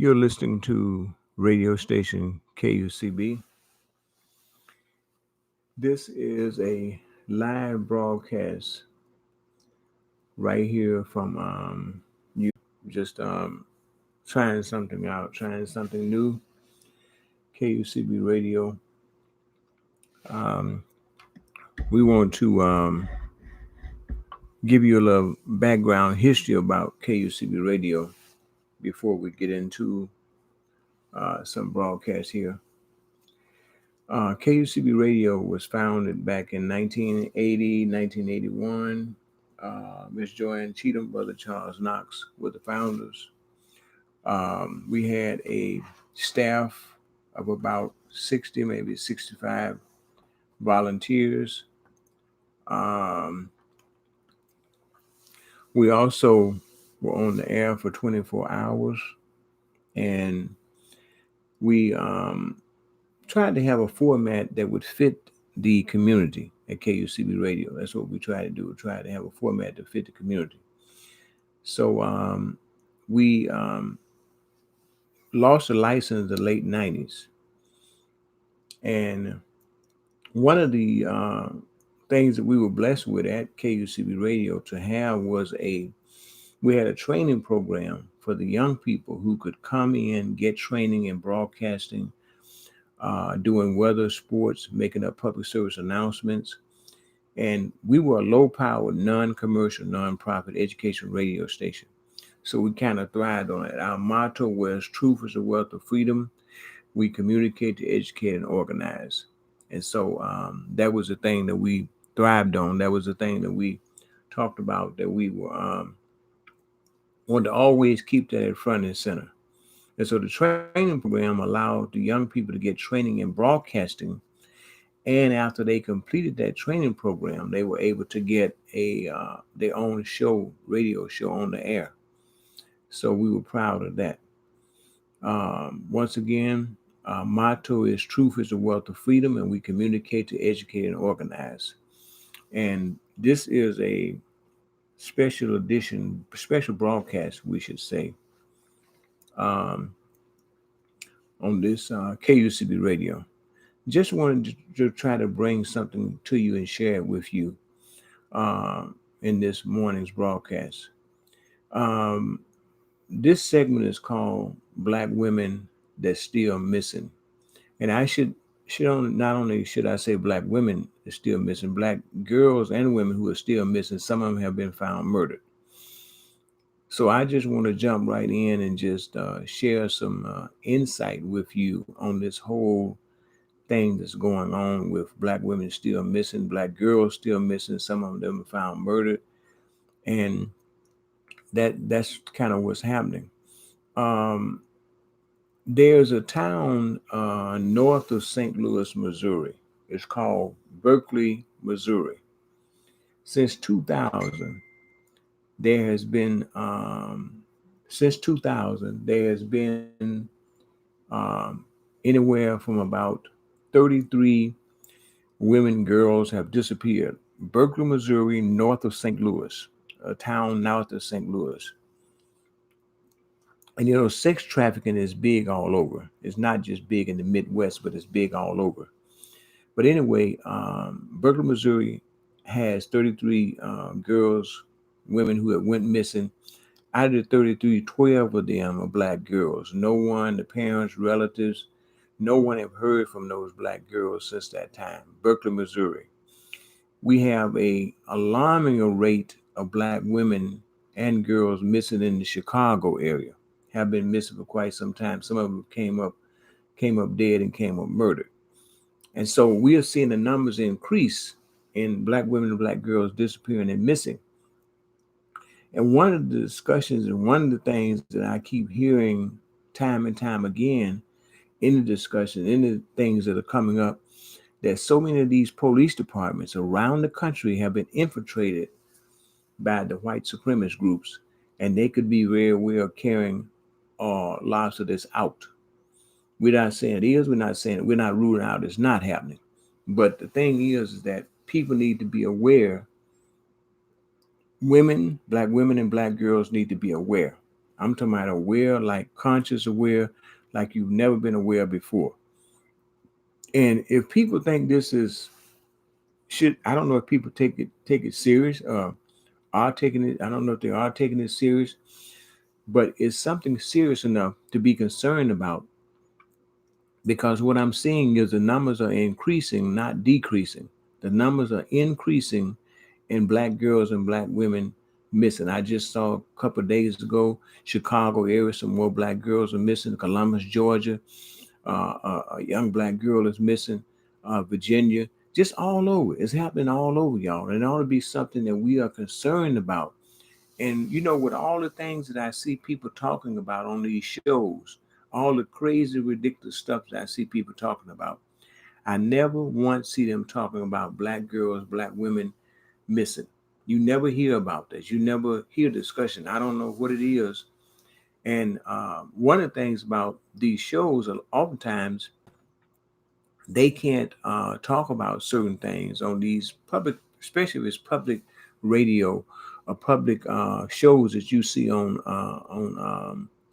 You're listening to radio station KUCB. This is a live broadcast right here from just trying something out, trying something new. KUCB Radio. Um, we want to give you a little background history about KUCB Radio before we get into some broadcasts here. KUCB Radio was founded back in 1980, 1981. Miss Joanne Cheatham, Brother Charles Knox were the founders. We had a staff of about 60, maybe 65 volunteers. Um, we also were on the air for 24 hours, and we tried to have a format that would fit the community at KUCB Radio. That's what we try to do. We try to have a format to fit the community. So we lost the license in the late 90s. And one of the things that we were blessed with at KUCB Radio to have was we had a training program for the young people who could come in, get training in broadcasting, doing weather, sports, making up public service announcements. And we were a low-powered, non-commercial, non-profit education radio station. So we kind of thrived on it. Our motto was truth is the wealth of freedom. We communicate to educate and organize. And so that was the thing that we thrived on. That was the thing that we talked about, that we were wanted to always keep that at front and center. And so the training program allowed the young people to get training in broadcasting. And after they completed that training program, they were able to get their own show, radio show on the air. So we were proud of that. Once again, our motto is truth is the wealth of freedom, and we communicate to educate and organize. And this is a special edition, special broadcast, we should say, um, on this KUCB radio. Just wanted to try to bring something to you and share it with you in this morning's broadcast. Um, this segment is called Black Women That Still Missing. And I should not only should I say black women are still missing, black girls and women who are still missing. Some of them have been found murdered. So I just want to jump right in and just share some insight with you on this whole thing that's going on with black women still missing, black girls still missing. Some of them found murdered, and that's kind of what's happening. Um, there's a town north of St. Louis, Missouri. It's called Berkeley, Missouri. Since 2000, there has been um, anywhere from about 33 women, girls have disappeared. Berkeley, Missouri, north of St. Louis, a town north of St. Louis. And sex trafficking is big all over. It's not just big in the Midwest, but it's big all over. But anyway, Berkeley, Missouri has 33 girls, women who have went missing. Out of the 33, 12 of them are black girls. No one, the parents, relatives, no one have heard from those black girls since that time. Berkeley, Missouri. We have a alarming rate of black women and girls missing in the Chicago area. Have been missing for quite some time. Some of them came up dead and came up murdered. And so we are seeing the numbers increase in black women and black girls disappearing and missing. And one of the discussions and one of the things that I keep hearing time and time again in the discussion, in the things that are coming up, that so many of these police departments around the country have been infiltrated by the white supremacist groups, and they could be very well carrying lots of this out. We're not saying it is, we're not ruling out it's not happening. But the thing is that people need to be aware. Black women and black girls need to be aware. I'm talking about aware, like conscious aware, like you've never been aware before. And if people think this is should, I don't know if people take it serious, are taking it. I don't know if they are taking it serious, but it's something serious enough to be concerned about, because what I'm seeing is the numbers are increasing, not decreasing. The numbers are increasing in black girls and black women missing. I just saw a couple of days ago, Chicago area, some more black girls are missing. Columbus, Georgia, a young black girl is missing. Virginia, just all over. It's happening all over, y'all. And it ought to be something that we are concerned about. And with all the things that I see people talking about on these shows, all the crazy, ridiculous stuff that I see people talking about, I never once see them talking about black girls, black women missing. You never hear about this. You never hear discussion. I don't know what it is. And one of the things about these shows, oftentimes they can't talk about certain things on these public, especially if it's public radio or public shows that you see on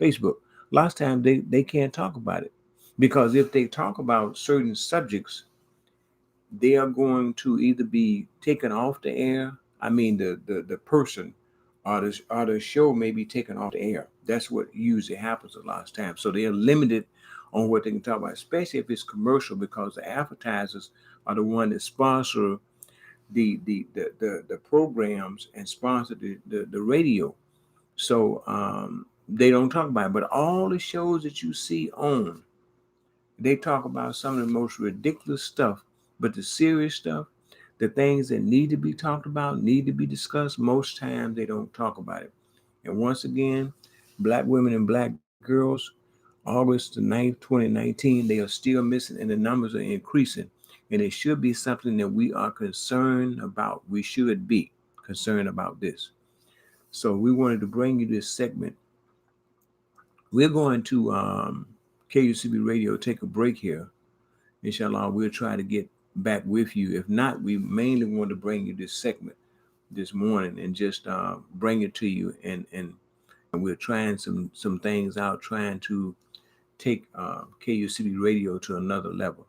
Facebook. A lot of times they can't talk about it, because if they talk about certain subjects, they are going to either be taken off the air. I mean, the person or the show may be taken off the air. That's what usually happens a lot of times. So they are limited on what they can talk about, especially if it's commercial, because the advertisers are the one that sponsor the programs and sponsor the radio. So they don't talk about it. But all the shows that you see on, they talk about some of the most ridiculous stuff, but the serious stuff, the things that need to be talked about, need to be discussed, most times they don't talk about it. And once again, black women and black girls, August the 9th, 2019, they are still missing, and the numbers are increasing. And it should be something that we are concerned about. We should be concerned about this. So we wanted to bring you this segment. We're going to KUCB Radio take a break here. Inshallah, we'll try to get back with you. If not, we mainly want to bring you this segment this morning and just bring it to you. And we're trying some things out, trying to take KUCB Radio to another level.